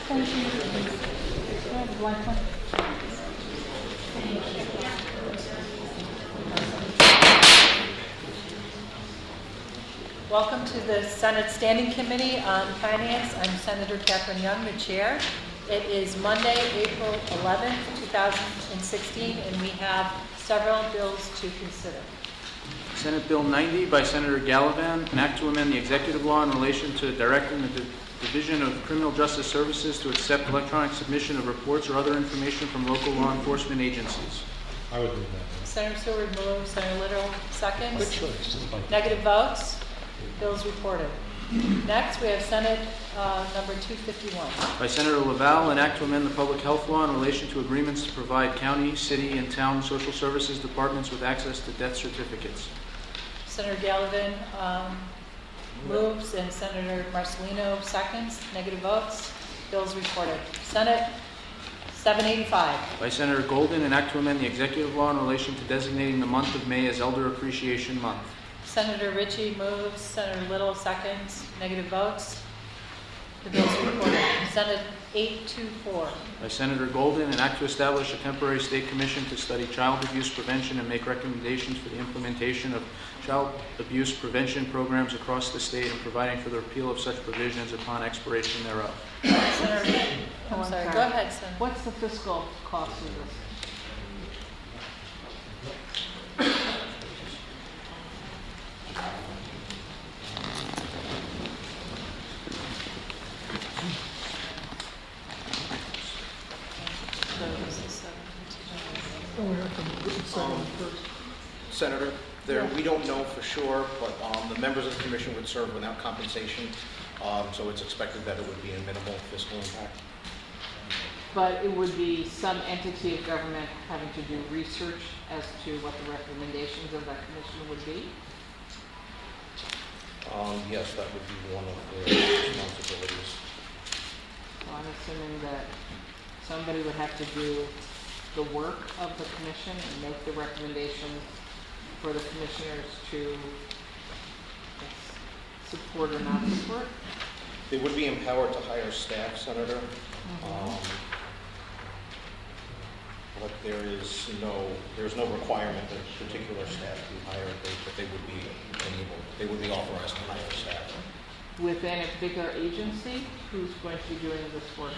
Thank you. Go ahead, blank one. Welcome to the Senate Standing Committee on Finance. I'm Senator Catherine Young, the chair. It is Monday, April 11th, 2016, and we have several bills to consider. Senate Bill 90 by Senator Gallivan, an act to amend the executive law in relation to directing the Division of Criminal Justice Services to accept electronic submission of reports or other information from local law enforcement agencies. I would move that. Senator Seward moves, Senator Little seconds. Good choice. Negative votes. Bills reported. Next, we have Senate number 251. By Senator Laval, an act to amend the public health law in relation to agreements to provide county, city, and town social services departments with access to death certificates. Senator Gallivan moves and Senator Marcelino seconds. Negative votes. Bills reported. Senate 785. By Senator Golden, an act to amend the executive law in relation to designating the month of May as Elder Appreciation Month. Senator Ritchie moves. Senator Little seconds. Negative votes. The bills reported. Senate 824. By Senator Golden, an act to establish a temporary state commission to study child abuse prevention and make recommendations for the implementation of child abuse prevention programs across the state and providing for the repeal of such provisions upon expiration thereof. Senator, I'm sorry. Go ahead, Senator. What's the fiscal cost of this? Senator, we don't know for sure, but the members of the commission would serve without compensation, so it's expected that it would be a minimal fiscal impact. But it would be some entity of government having to do research as to what the recommendations of that commission would be? Yes, that would be one of their responsibilities. So I'm assuming that somebody would have to do the work of the commission and make the recommendations for the commissioners to support or not support? They would be empowered to hire staff, Senator. But there's no requirement that particular staff be hired, but they would be authorized to hire staff. Within a particular agency, who's going to be doing this work?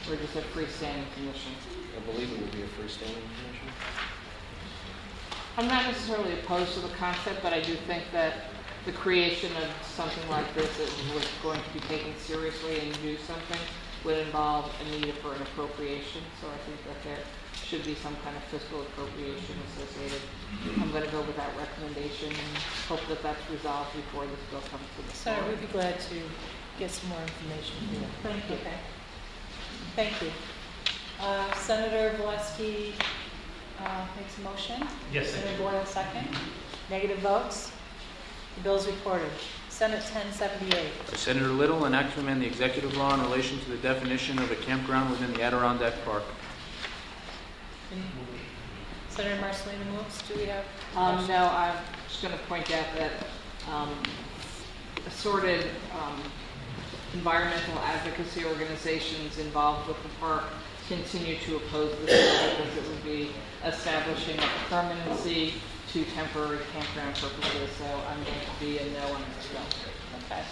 Or just a freestanding commission? I believe it would be a freestanding commission. I'm not necessarily opposed to the concept, but I do think that the creation of something like this that was going to be taken seriously and do something would involve a need for an appropriation. So I think that there should be some kind of fiscal appropriation associated. I'm going to go with that recommendation and hope that that's resolved before this bill comes to the floor. Senator, we'd be glad to get some more information from you. Thank you. Okay. Thank you. Senator Valesky makes a motion. Yes, Senator Boyle second. Negative votes. The bill is reported. Senate 1078. By Senator Little, an act to amend the executive law in relation to the definition of a campground within the Adirondack Park. Senator Marcelino moves. Do we have? No, I'm just going to point out that assorted environmental advocacy organizations involved with the park continue to oppose this bill because it would be establishing a permanency to temporary campground purposes. So I'm going to be a no on this bill. Okay.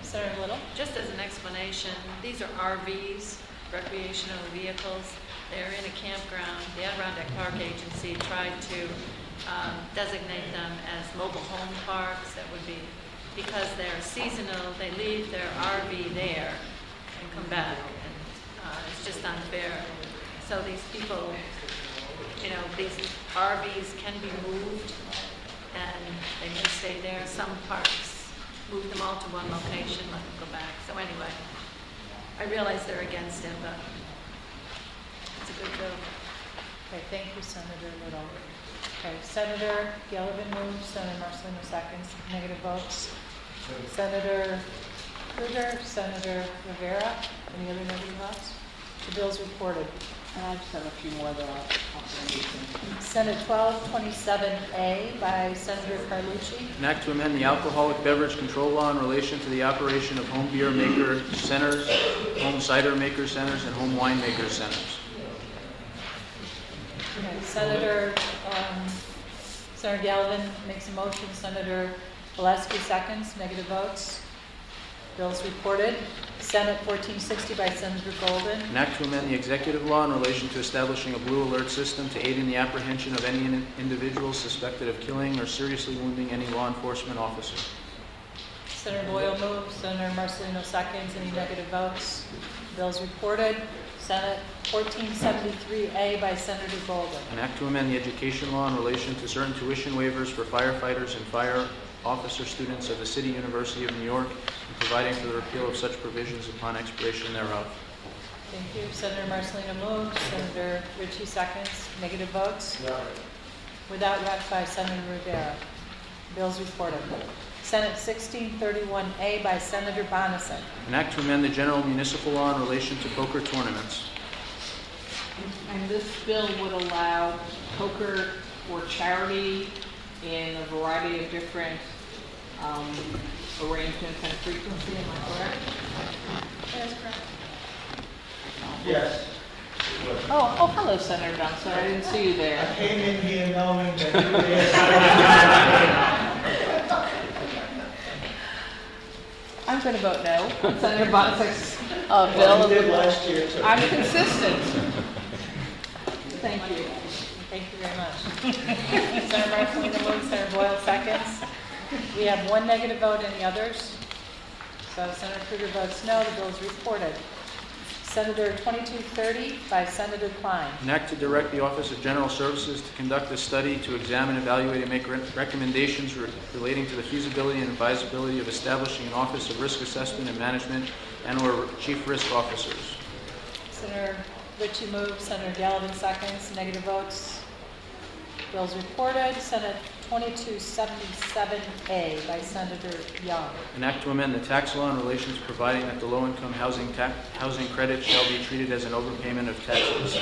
Senator Little. Just as an explanation, these are RVs, recreational vehicles. They're in a campground. The Adirondack Park Agency tried to designate them as mobile home parks. That would be because they're seasonal. They leave their RV there and come back, and it's just unfair. So these people, these RVs can be moved, and they may stay there. Some parks move them all to one location, let them go back. So anyway, I realize they're against it, but it's a good bill. Okay, thank you, Senator Little. Okay, Senator Gallivan moves, Senator Marcelino seconds. Negative votes. Senator Kruger, Senator Rivera. Any other negative votes? The bills reported. And I just have a few more that I'll mention. Senate 1227A by Senator Carlucci. An act to amend the alcoholic beverage control law in relation to the operation of home beer maker centers, home cider maker centers, and home wine maker centers. Okay, Senator Galvin makes a motion. Senator Valesky seconds. Negative votes. Bills reported. Senate 1460 by Senator Golden. An act to amend the executive law in relation to establishing a blue alert system to aid in the apprehension of any individual suspected of killing or seriously wounding any law enforcement officer. Senator Boyle moves. Senator Marcelino seconds. Any negative votes? Bills reported. Senate 1473A by Senator Golden. An act to amend the education law in relation to certain tuition waivers for firefighters and fire officer students of the City University of New York and providing for the repeal of such provisions upon expiration thereof. Thank you. Senator Marcelino moves. Senator Ritchie seconds. Negative votes? No. Without ratified, Senator Rivera. Bills reported. Senate 1631A by Senator Bonasek. An act to amend the general municipal law in relation to poker tournaments. And this bill would allow poker for charity in a variety of different arrangements and frequency, am I correct? That's correct. Yes. Oh, hello, Senator Dunson. I didn't see you I there. came in here knowing that you I'm going to vote no on Senator Bonsack's did bill. did last year too. I'm consistent. Thank you. Thank you very much. Senator Marcelino moves. Senator Boyle seconds. We have one negative vote. Any others? So Senator Krueger votes no. The bill is reported. Senator 2230 by Senator Klein. An act to direct the Office of General Services to conduct a study to examine, evaluate, and make recommendations relating to the feasibility and advisability of establishing an Office of Risk Assessment and Management and/or Chief Risk Officers. Senator Ritchie moves. Senator Galvin seconds. Negative votes. Bills reported. Senate 2277A by Senator Young. An act to amend the tax law in relation to providing that the low-income housing credit shall be treated as an overpayment of taxes.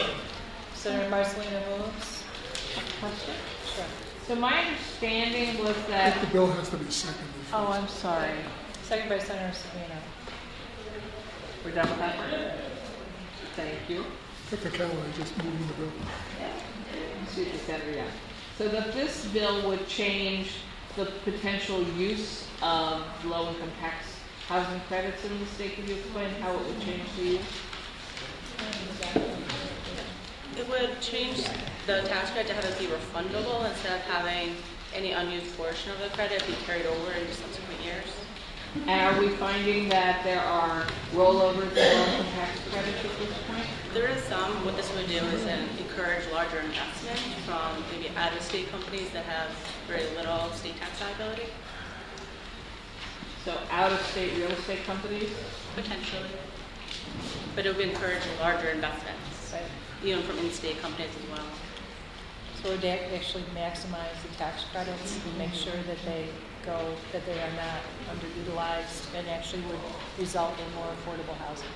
Senator Marcelino moves. Question? Sure. So my understanding was I that, think the bill has to be seconded. oh, I'm sorry. Second by Senator Sabino. We're done with that? Thank you. Technicality, just moving the bill. Excuse me, Senator Young. So that this bill would change the potential use of low-income tax housing credits in the state. Could you explain how it would change the use? It would change the tax credit to have it be refundable instead of having any unused portion of the credit be carried over into subsequent years. And are we finding that there are rollovers of low-income tax credits at this point? There is some. What this would do is then encourage larger investment from maybe out-of-state companies that have very little state tax liability, So out-of-state real estate companies? potentially. But it would encourage larger investments, Right. even from in-state companies as well. So would they actually maximize the tax credits and make sure that they are not underutilized and actually would result in more affordable housing?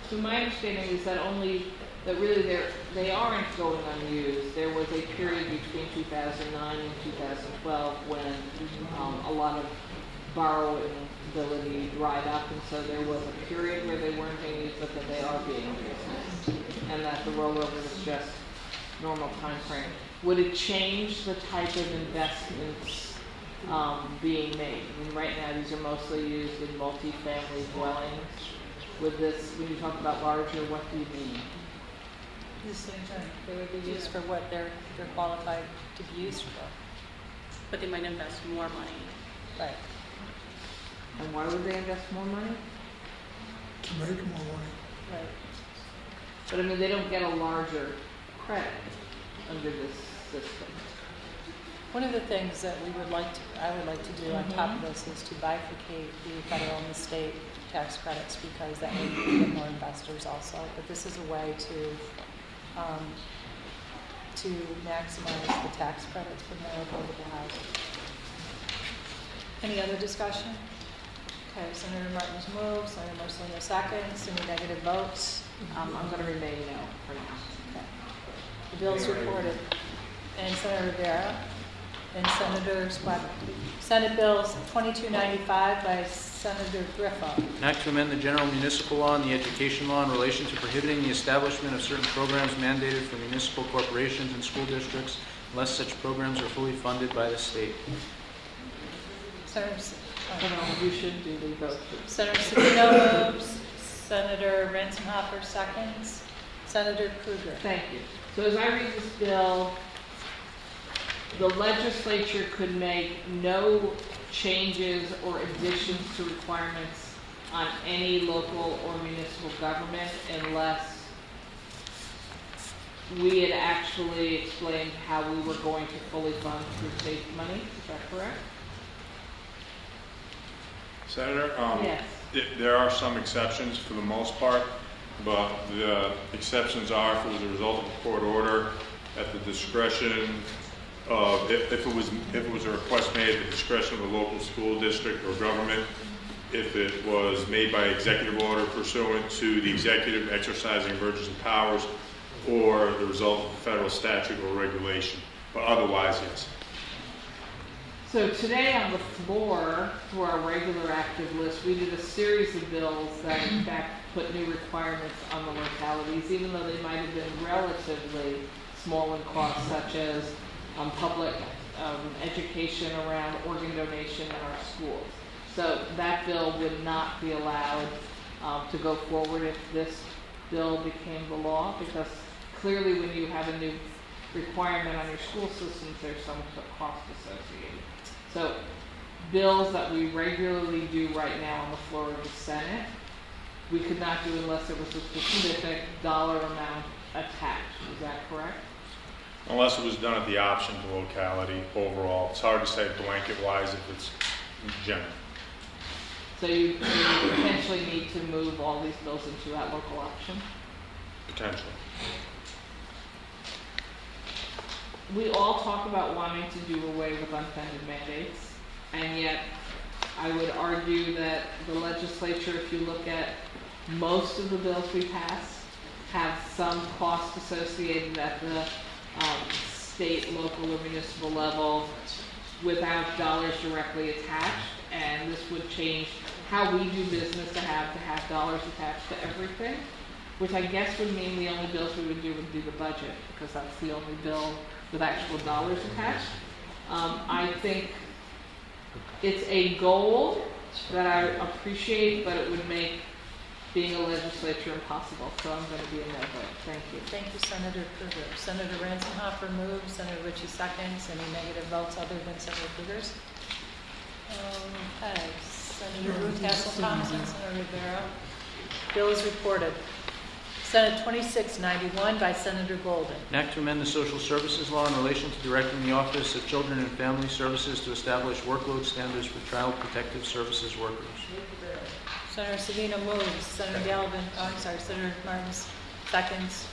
So my understanding is that they aren't going unused. There was a period between 2009 and 2012 when a lot of borrowing ability dried up, and so there was a period where they weren't being used, but that they are being used, and that the rollover is just normal time frame. Would it change the type of investments being made? I mean, right now these are mostly used in multifamily dwellings. With this, when you talk about larger, what do you mean? The same thing. They would be used for what they're qualified to be used for. But they might invest more money. Right. And why would they invest more money? To make more money. Right. But I mean, they don't get a larger credit under this system. One of the things that I would like to do on top of this is to bifurcate the federal and the state tax credits, because that way you can get more investors also. But this is a way to maximize the tax credits for more affordable housing. Any other discussion? Okay, Senator Martinez moves, Senator Marcelino seconds. Any negative votes? I'm gonna remain no for now. Okay. The bill's reported. And Senator Rivera and Senator Squadron. Senate Bills 2295 by Senator Griffo. An act to amend the general municipal law and the education law in relation to prohibiting the establishment of certain programs mandated for municipal corporations and school districts unless such programs are fully funded by the state. Senator, You should do the vote, please. Senator Savino moves, Senator Ransenhoffer seconds, Senator Krueger. Thank you. So as I read this bill, the legislature could make no changes or additions to requirements on any local or municipal government unless we had actually explained how we were going to fully fund through state money. Is that correct? Senator, Yes. there are some exceptions for the most part, but the exceptions are if it was a result of a court order at the discretion of, if it was a request made at the discretion of a local school district or government, if it was made by executive order pursuant to the executive exercising emergency powers, or the result of a federal statute or regulation. But otherwise, yes. So today on the floor, for our regular active list, we did a series of bills that in fact put new requirements on the localities, even though they might have been relatively small in cost, such as public education around organ donation in our schools. So that bill would not be allowed to go forward if this bill became the law, because clearly when you have a new requirement on your school systems, there's some cost associated. So bills that we regularly do right now on the floor of the Senate, we could not do unless there was a specific dollar amount attached. Is that correct? Unless it was done at the option to locality overall. It's hard to say blanket-wise if it's general. So you potentially need to move all these bills into that local option? Potentially. We all talk about wanting to do away with unfunded mandates, and yet I would argue that the legislature, if you look at most of the bills we pass, have some cost associated at the state, local, or municipal level without dollars directly attached, and this would change how we do business to have dollars attached to everything, which I guess would mean the only bills we would do would be the budget, because that's the only bill with actual dollars attached. I think it's a goal that I appreciate, but it would make being a legislature impossible, so I'm going to be a no vote. Thank you. Thank you, Senator Krueger. Senator Ransenhoffer moves, Senator Ritchie seconds. Any negative votes other than Senator Krueger's? Okay, Senator Ruth Hassel Thompson, Senator Rivera. Bill is reported. Senate 2691 by Senator Golden. An act to amend the social services law in relation to directing the Office of Children and Family Services to establish workload standards for child protective services workers. Senator Savino moves. Senator Galvin, Senator Martins seconds.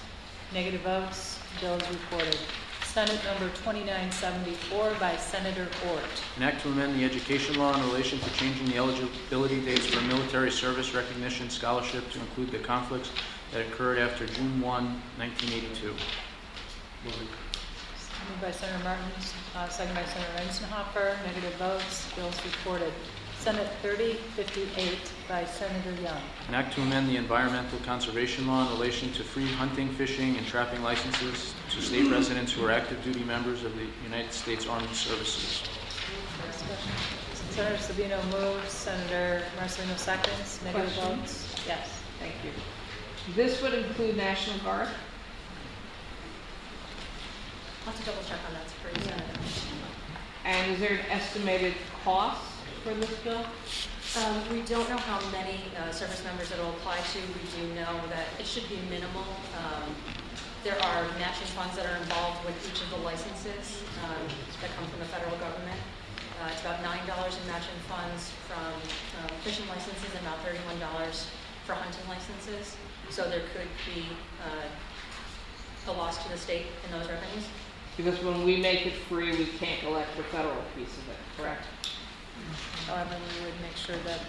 Negative votes. Bill is reported. Senate number 2974 by Senator Ort. An act to amend the education law in relation to changing the eligibility dates for military service recognition scholarship to include the conflicts that occurred after June 1, 1982. Moved by Senator Martins, second by Senator Ransenhoffer. Negative votes. Bill is reported. Senate 3058 by Senator Young. An act to amend the environmental conservation law in relation to free hunting, fishing, and trapping licenses to state residents who are active duty members of the United States Armed Services. Senator Sabino moves. Senator Marcelino seconds. Negative Question? votes. Yes. Thank you. This would include National Guard? I'll have to double check on that for you. And is there an estimated cost for this bill? We don't know how many service members it will apply to. We do know that it should be minimal. There are matching funds that are involved with each of the licenses that come from the federal government. It's about $9 in matching funds from fishing licenses and about $31 for hunting licenses. So there could be a loss to the state in those revenues. Because when we make it free, we can't collect the federal piece of it, correct? However, we would make sure that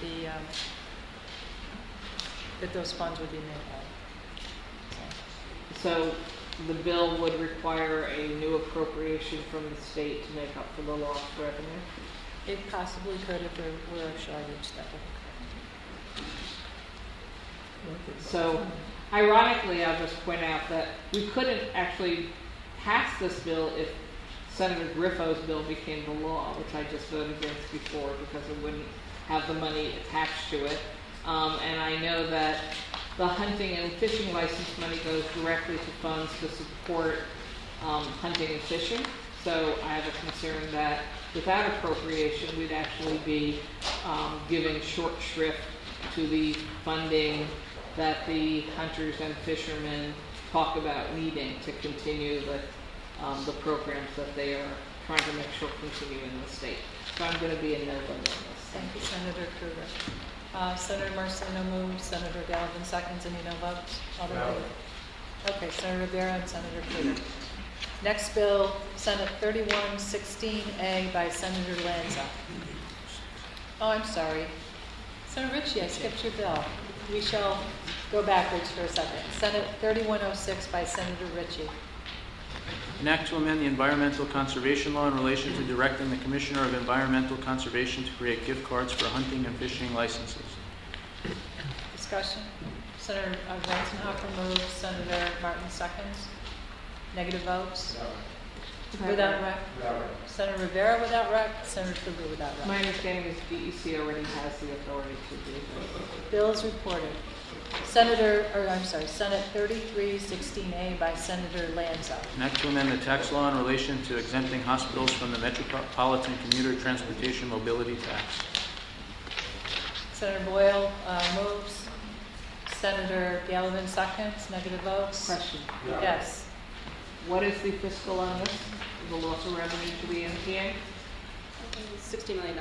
that those funds would be made whole. So the bill would require a new appropriation from the state to make up for the lost revenue? It possibly could if there were a shortage that would occur. So ironically, I'll just point out that we couldn't actually pass this bill if Senator Griffo's bill became the law, which I just voted against before because it wouldn't have the money attached to it. And I know that the hunting and fishing license money goes directly to funds to support hunting and fishing. So I have a concern that without appropriation, we'd actually be giving short shrift to the funding that the hunters and fishermen talk about needing to continue the programs that they are trying to make sure continue in the state. So I'm going to be a no vote on this. Thank you, Senator Krueger. Senator Marcelino moves, Senator Gallivan seconds. Any no votes? All in favor? Okay, Senator Rivera and Senator Krueger. Next bill, Senate 3116A by Senator Lanza. Oh, I'm sorry. Senator Ritchie, I skipped your bill. We shall go backwards for a second. Senate 3106 by Senator Ritchie. An act to amend the environmental conservation law in relation to directing the Commissioner of Environmental Conservation to create gift cards for hunting and fishing licenses. Discussion. Senator Weisenhofer moves, Senator Martin seconds. Negative votes? Without rec? Senator Rivera without rec, Senator Krueger without rec. My understanding is DEC already has the authority to do this. Bills reported. Senate 3316A by Senator Lanza. An act to amend the tax law in relation to exempting hospitals from the Metropolitan Commuter Transportation Mobility Tax. Senator Boyle moves. Senator Gallivan seconds. Negative votes? Question. Yes. What is the fiscal on this? The loss of revenue to the MTA? $60 million.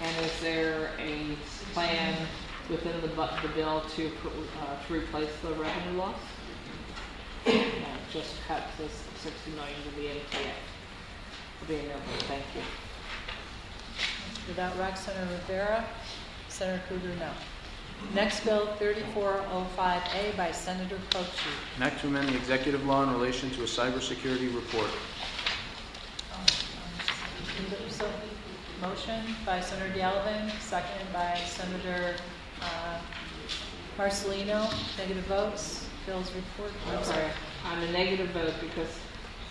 And is there a plan within the bill to replace the revenue loss? No, just cut this $60 million to the MTA. Being no vote, thank you. Without rec, Senator Rivera. Senator Krueger, no. Next bill, 3405A by Senator Croce. An act to amend the executive law in relation to a cybersecurity report. Motion by Senator Gallivan, seconded by Senator Marcelino. Negative votes. Bill's report. I'm sorry, I'm a negative vote because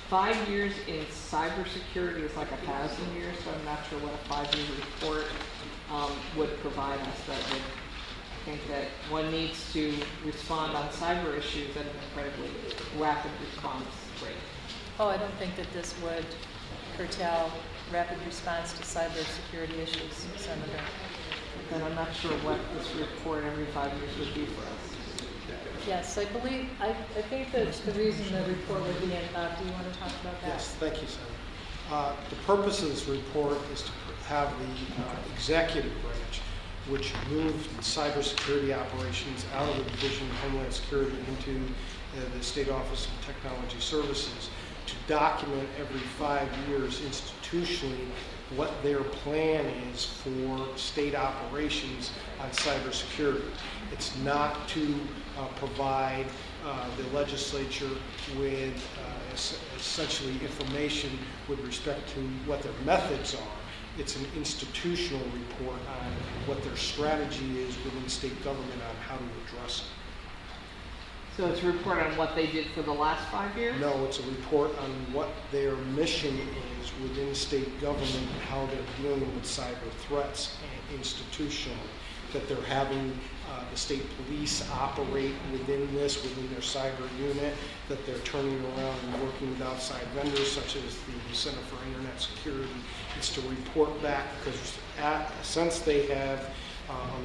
5 years in cybersecurity is like 1,000 years, so I'm not sure what a 5-year report would provide us. That would think that one needs to respond on cyber issues at an incredibly rapid response rate. Oh, I don't think that this would curtail rapid response to cybersecurity issues, Senator. Then I'm not sure what this report every 5 years would be for us. Yes, I think that the reason the report would be in, do you want to talk about that? Yes, thank you, Senator. The purpose of this report is to have the executive branch, which moved cybersecurity operations out of the Division of Homeland Security into the State Office of Technology Services, to document every 5 years institutionally what their plan is for state operations on cybersecurity. It's not to provide the legislature with essentially information with respect to what their methods are. It's an institutional report on what their strategy is within state government on how to address it. So it's a report on what they did for the last 5 years? No, it's a report on what their mission is within state government and how they're dealing with cyber threats and institutionally, that they're having the state police operate within their cyber unit, that they're turning around and working with outside vendors such as the Center for Internet Security. It's to report back because since they have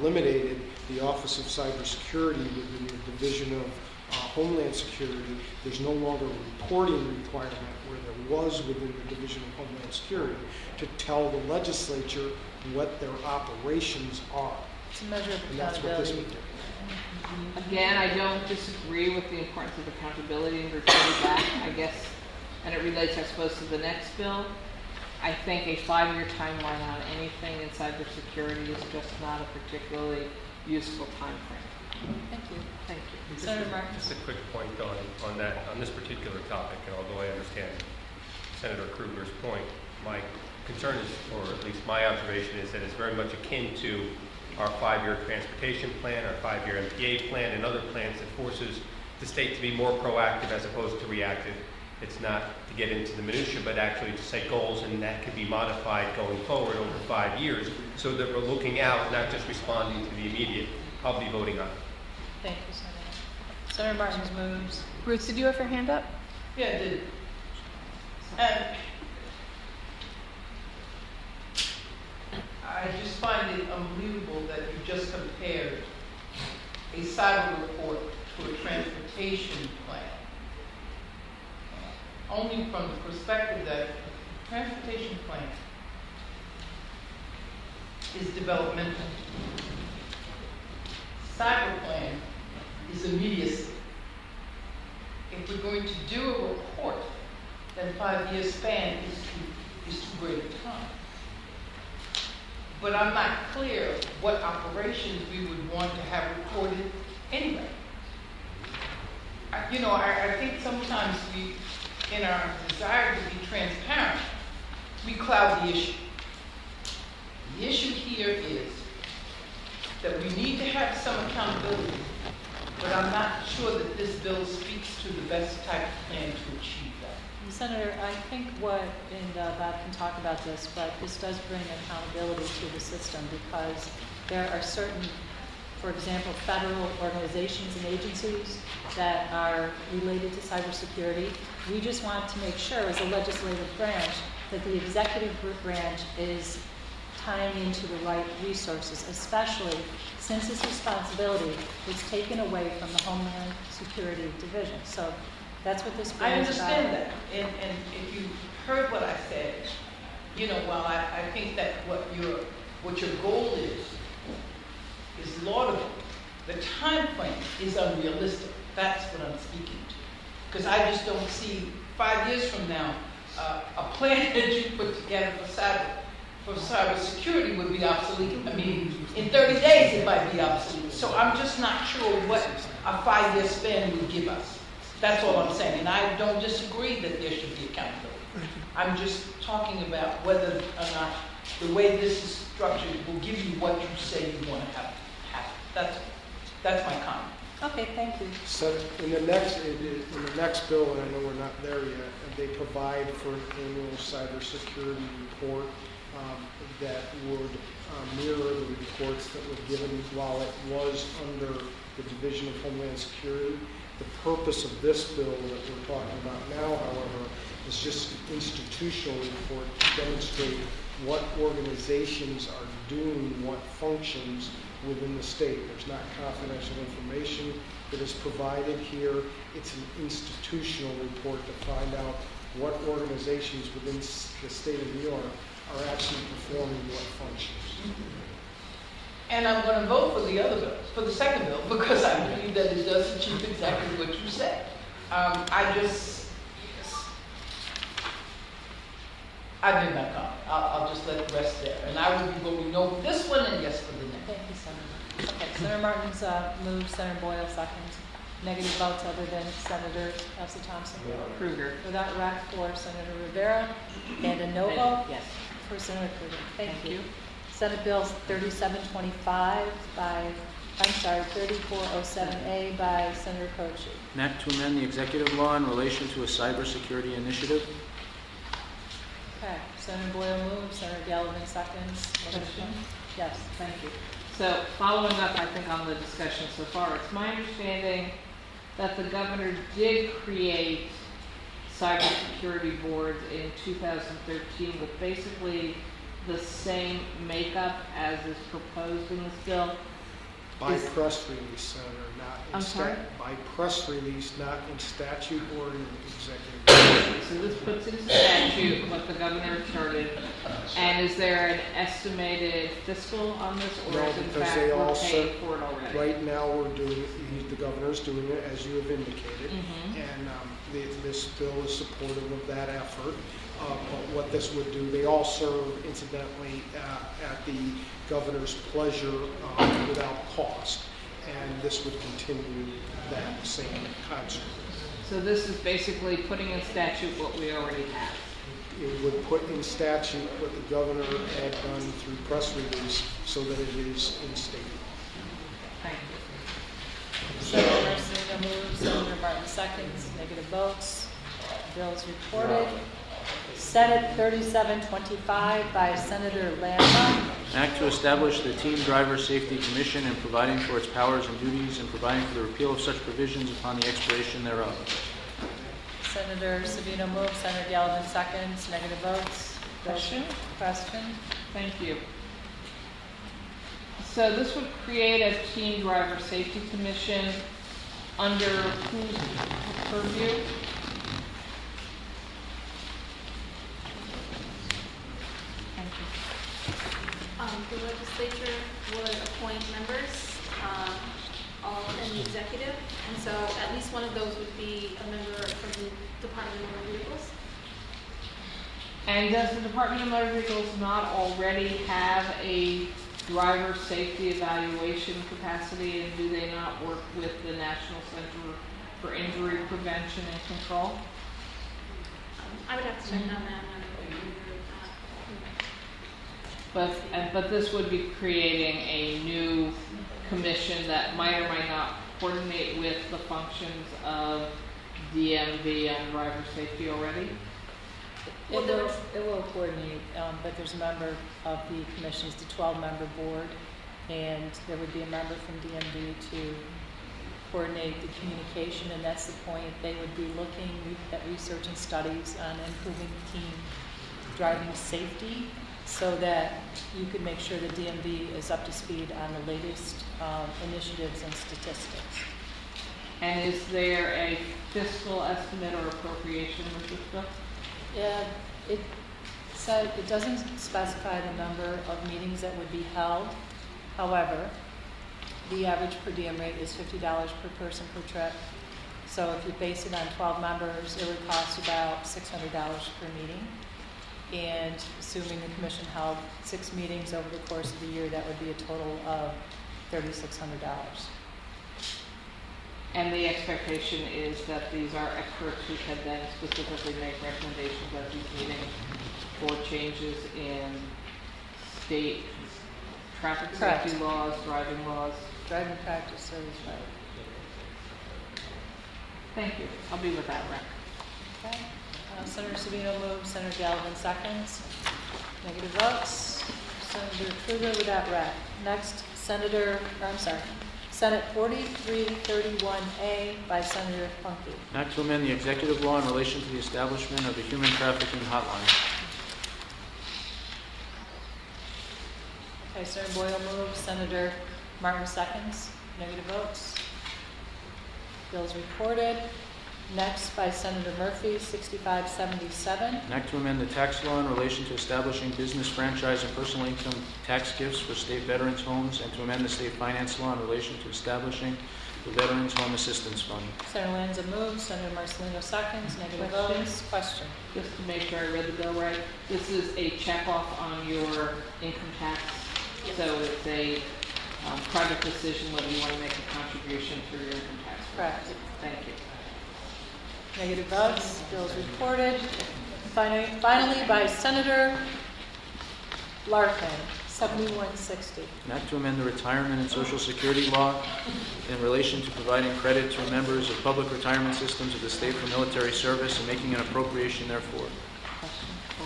eliminated the Office of Cybersecurity within the Division of Homeland Security, there's no longer a reporting requirement where there was within the Division of Homeland Security to tell the legislature what their operations are. It's a measure of And that's what this would accountability. do. Again, I don't disagree with the importance of accountability and reporting back, I guess, and it relates, I suppose, to the next bill. I think a 5-year timeline on anything in cybersecurity is just not a particularly useful time frame. Thank you. Thank you. Senator Martin. Just a quick point on this particular topic, and although I understand Senator Kruger's point, my concern is, or at least my observation is that it's very much akin to our 5-year transportation plan, our 5-year MPA plan, and other plans that forces the state to be more proactive as opposed to reactive. It's not to get into the minutia, but actually to set goals, and that can be modified going forward over 5 years, so that we're looking out, not just responding to the immediate. I'll be voting on it. Thank you, Senator. Senator Martin's moves. Ruth, did you have your hand up? Yeah, I did. I just find it unbelievable that you just compared a cyber report to a transportation plan. Only from the perspective that transportation plan is developmental. Cyber plan is immediacy. If we're going to do a report, then 5-year span is too great a time. But I'm not clear what operations we would want to have reported anyway. I think sometimes we, in our desire to be transparent, we cloud the issue. The issue here is that we need to have some accountability, but I'm not sure that this bill speaks to the best type of plan to achieve that. Senator, I think and Bob can talk about this, but this does bring accountability to the system because there are certain, for example, federal organizations and agencies that are related to cybersecurity. We just want to make sure as a legislative branch that the executive branch is tying into the right resources, especially since this responsibility was taken away from the Homeland Security Division. So that's what this bill is about. I understand that, and if you heard what I said, while I think that what your goal is laudable, the time frame is unrealistic. That's what I'm speaking to, because I just don't see 5 years from now a plan that you put together for cybersecurity would be obsolete. I mean, in 30 days it might be obsolete. So I'm just not sure what a 5-year span would give us. That's all I'm saying. And I don't disagree that there should be accountability. I'm just talking about whether or not the way this is structured will give you what you say you want to have happen. That's my comment. Okay, thank you. So in the next bill, and I know we're not there yet, they provide for an annual cybersecurity report that would mirror the reports that were given while it was under the Division of Homeland Security. The purpose of this bill that we're talking about now, however, is just an institutional report to demonstrate what organizations are doing what functions within the state. There's not confidential information that is provided here. It's an institutional report to find out what organizations within the state of New York are actually performing what functions. And I'm going to vote for the other bill, for the second bill, because I believe that it does achieve exactly what you said. I made my comment. I'll just let the rest there. And I will be voting no for this one and yes for the next. Thank you, Senator. Okay, Senator Martin's moved, Senator Boyle seconds. Negative votes other than Senator Elsie Thompson. Kruger. Without rec for Senator Rivera and a no vote Yes. for Senator Kruger. Thank Thank you. you. Senate Bill 3725 3407A by Senator Croce. An act to amend the executive law in relation to a cybersecurity initiative. Okay, Senator Boyle moves, Senator Gallivan seconds. Question? Yes. Thank you. So following up, I think, on the discussion so far, it's my understanding that the governor did create cybersecurity boards in 2013 with basically the same makeup as is proposed in this bill. By press release, Senator, not in I'm sorry? by press release, not in statute or in executive. So this puts into statute what the governor charted. And is there an estimated fiscal on this, or No, is in because fact they we're also, paying for it already? right now we're doing, the governor's doing it, as you have indicated. Mhm. And this bill is supportive of that effort. But what this would do, they all serve incidentally at the governor's pleasure without cost. And this would continue that same construct. So this is basically putting in statute what we already have. It would put in statute what the governor had done through press release so that it is instated. Thank you. Senator Marcelino moves, Senator Martin seconds, negative votes. Bills reported. Senate 3725 by Senator Lamba. An act to establish the Team Driver Safety Commission and providing for its powers and duties and providing for the repeal of such provisions upon the expiration thereof. Senator Savino moves, Senator Gallivan seconds, negative votes. Question? Question? Thank you. So this would create a Team Driver Safety Commission under whose purview? Thank you. The legislature would appoint members, all in the executive, and so at least one of those would be a member from the Department of Motor Vehicles. And does the Department of Motor Vehicles not already have a driver safety evaluation capacity, and do they not work with the National Center for Injury Prevention and Control? I would have to check on that. But this would be creating a new commission that might or might not coordinate with the functions of DMV and driver safety already? It will coordinate, but there's a member of the commission, it's the 12-member board, and there would be a member from DMV to coordinate the communication, and that's the point. They would be looking at research and studies on improving team driving safety so that you could make sure that DMV is up to speed on the latest initiatives and statistics. And is there a fiscal estimate or appropriation with this bill? Yeah, it doesn't specify the number of meetings that would be held. However, the average per diem rate is $50 per person per trip. So if you base it on 12 members, it would cost about $600 per meeting. And assuming the commission held 6 meetings over the course of the year, that would be a total of $3,600. And the expectation is that these are experts who can then specifically make recommendations at these meetings for changes in state traffic Correct. safety laws, driving laws. Driving practices, right. Thank you. I'll be with that, Rick. Okay. Senator Savino moves, Senator Gallivan seconds. Negative votes. Senator Krueger with that rec. Next, Senate 4331A by Senator Funke. An act to amend the executive law in relation to the establishment of a human trafficking hotline. Okay, Senator Boyle moves, Senator Martin seconds. Negative votes. Bills reported. Next by Senator Murphy, 6577. An act to amend the tax law in relation to establishing business franchise and personal income tax gifts for state veterans' homes and to amend the state finance law in relation to establishing the Veterans Home Assistance Fund. Senator Lanza moves, Senator Marcelino seconds. Negative votes. Question. Just to make sure I read the bill right, this is a checkoff on your income tax. So it's a private decision whether you want to make a contribution through your income tax. Correct. Thank you. Negative votes. Bills reported. Finally by Senator Larkin, 7160. An act to amend the retirement and social security law in relation to providing credit to members of public retirement systems of the state for military service and making an appropriation therefore.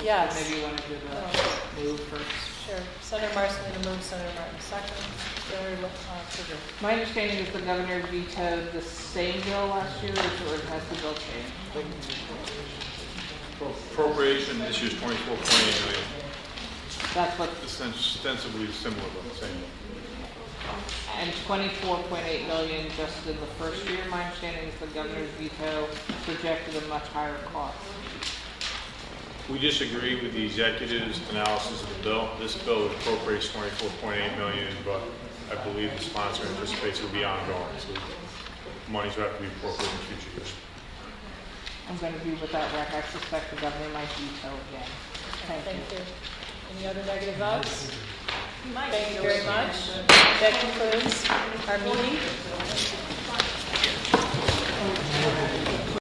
Yes. Maybe you want to do the move first. Sure. Senator Marcelino moves, Senator Martin seconds. Senator Krueger. My understanding is the governor vetoed the same bill last year, or has the bill changed? Appropriation this year's 24.8 million. That's what, Ostensibly similar, but the same. and 24.8 million just in the first year. My understanding is the governor's veto projected a much higher cost. We disagree with the executive's analysis of the bill. This bill appropriates 24.8 million, but I believe the sponsor anticipates it will be ongoing, so monies will have to be appropriated in future years. I'm going to be without rec. I suspect the governor might veto again. Thank you. Any other negative votes? You might. Thank you very much. That concludes our meeting.